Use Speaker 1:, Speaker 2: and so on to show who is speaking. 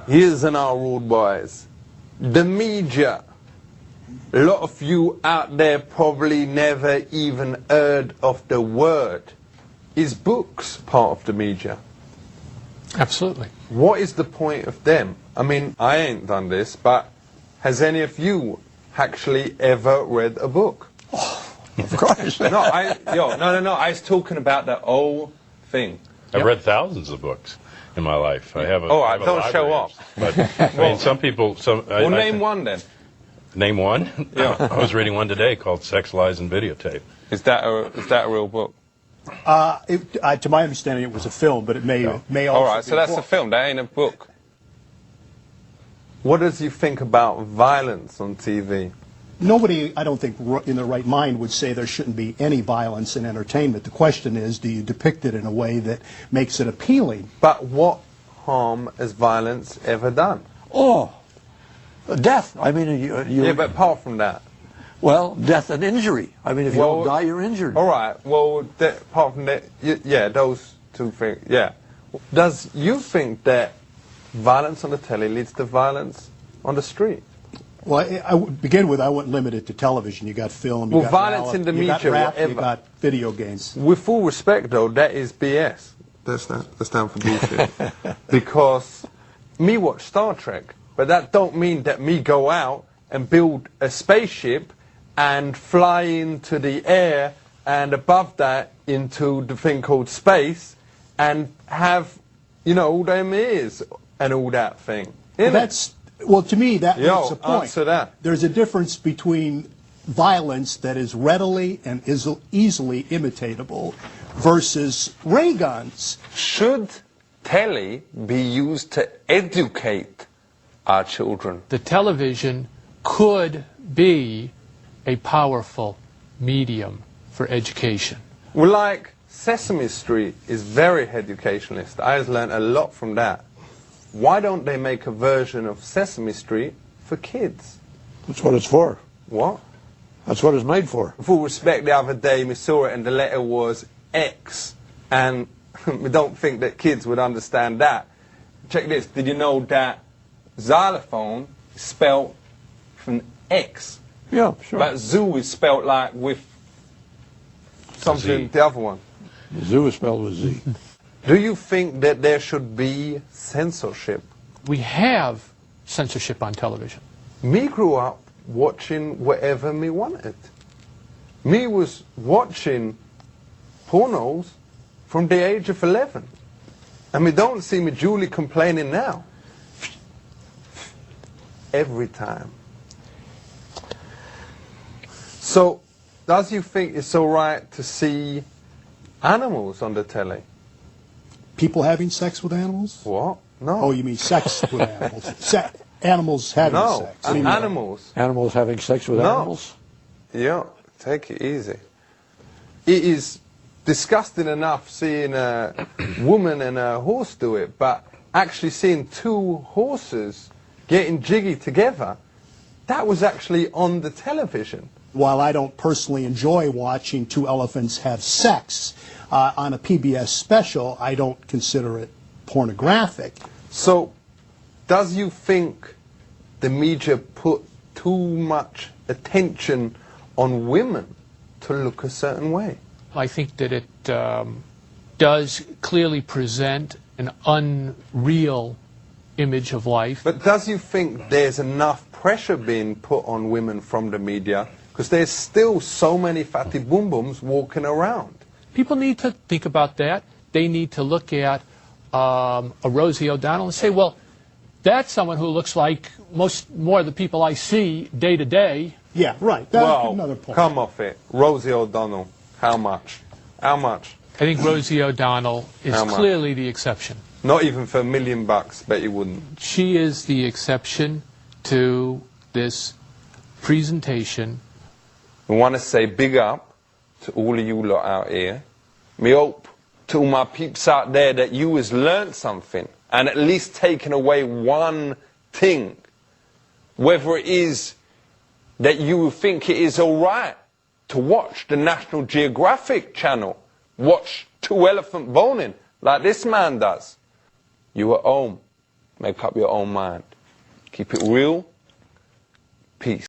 Speaker 1: Here's an our rude boys. The media. A lot of you out there probably never even heard of the word. Is books part of the media?
Speaker 2: Absolutely.
Speaker 1: What is the point of them? I mean, I ain't done this, but has any of you actually ever read a book?
Speaker 3: Oh, of course.
Speaker 1: No, I was talking about the whole thing.
Speaker 4: I've read thousands of books in my life. I have a
Speaker 1: All
Speaker 4: I
Speaker 1: right,
Speaker 4: have a
Speaker 1: don't show
Speaker 4: library.
Speaker 1: off.
Speaker 4: But I mean, some people.
Speaker 1: Well, name one then.
Speaker 4: Name one.
Speaker 1: Yeah.
Speaker 4: I was reading one today called "Sex, Lies, and Videotape."
Speaker 1: Is that a real book?
Speaker 3: To my understanding, it was a film, but it may also.
Speaker 1: All right, so
Speaker 3: be
Speaker 1: that's
Speaker 3: a
Speaker 1: a
Speaker 3: book.
Speaker 1: film. That ain't a book. What does you think about violence on TV?
Speaker 3: Nobody, I don't think, in their right mind would say there shouldn't be any violence in entertainment. The question is, do you depict it in a way that makes it appealing?
Speaker 1: But what harm has violence ever done?
Speaker 5: Oh, death. I mean,
Speaker 1: Yeah, but apart from that.
Speaker 5: well, death and injury. I mean, if you
Speaker 1: Well,
Speaker 5: don't die, you're injured.
Speaker 1: All right. Well, apart from that, yeah, those two things. Yeah. Does you think that violence on the telly leads to violence on the street?
Speaker 3: Well, I would begin with, I wouldn't limit it to television. You got film, you
Speaker 1: Well,
Speaker 3: got
Speaker 1: violence in the
Speaker 3: you got
Speaker 1: media,
Speaker 3: rap,
Speaker 1: whatever.
Speaker 3: you got video games.
Speaker 1: With full respect, though, that is BS. That's stand for bullshit. Because me watch Star Trek, but that don't mean that me go out and build a spaceship and fly into the air and above that into the thing called space and have, all them ears and all that thing.
Speaker 3: Well, to me, that makes a point.
Speaker 1: Answer that.
Speaker 3: There's a difference between violence that is readily and is easily imitatable versus ray guns.
Speaker 1: Should telly be used to educate our children?
Speaker 2: The television could be a powerful medium for education.
Speaker 1: Well, like Sesame Street is very educationalist. I have learned a lot from that. Why don't they make a version of Sesame Street for kids?
Speaker 5: That's what it's for.
Speaker 1: What?
Speaker 5: That's what it's made for.
Speaker 1: With all respect, the other day we saw it and the letter was X, and we don't think that kids would understand that. Check this. Did you know that xylophone is spelled with an X?
Speaker 5: Yeah, sure.
Speaker 1: But zoo is spelled like with something, the other one.
Speaker 5: The zoo is spelled with Z.
Speaker 1: Do you think that there should be censorship?
Speaker 2: We have censorship on television.
Speaker 1: Me grew up watching whatever me wanted. Me was watching pornos from the age of 11. And me don't see me Julie complaining now. Every time. So, does you think it's all right to see animals on the telly?
Speaker 3: People having sex with animals?
Speaker 1: What? No.
Speaker 3: Oh, you mean sex with animals? Animals having
Speaker 1: No,
Speaker 3: sex? I mean,
Speaker 1: animals.
Speaker 5: Animals having sex with animals?
Speaker 1: Yeah, take it easy. It is disgusting enough seeing a woman and a horse do it, but actually seeing two horses getting jiggy together, that was actually on the television.
Speaker 3: While I don't personally enjoy watching two elephants have sex on a PBS special, I don't consider it pornographic.
Speaker 1: So, does you think the media put too much attention on women to look a certain way?
Speaker 2: I think that it does clearly present an unreal image of life.
Speaker 1: But does you think there's enough pressure being put on women from the media? Because there's still so many fatty boom booms walking around.
Speaker 2: People need to think about that. They need to look at a Rosie O'Donnell and say, well, that's someone who looks like more of the people I see day to day.
Speaker 3: Yeah, right. That's another point.
Speaker 1: Come off it. Rosie O'Donnell, how much? How much?
Speaker 2: I think Rosie O'Donnell is
Speaker 1: How much?
Speaker 2: clearly the exception.
Speaker 1: Not even for $1 million, bet you wouldn't.
Speaker 2: She is the exception to this presentation.
Speaker 1: I want to say big up to all of you lot out here. Me hope to all my peeps out there that you has learned something and at least taken away one thing. Whether it is that you think it is all right to watch the National Geographic channel, watch two elephant boning like this man does. You at home, Make up your own mind. Keep it real. Peace.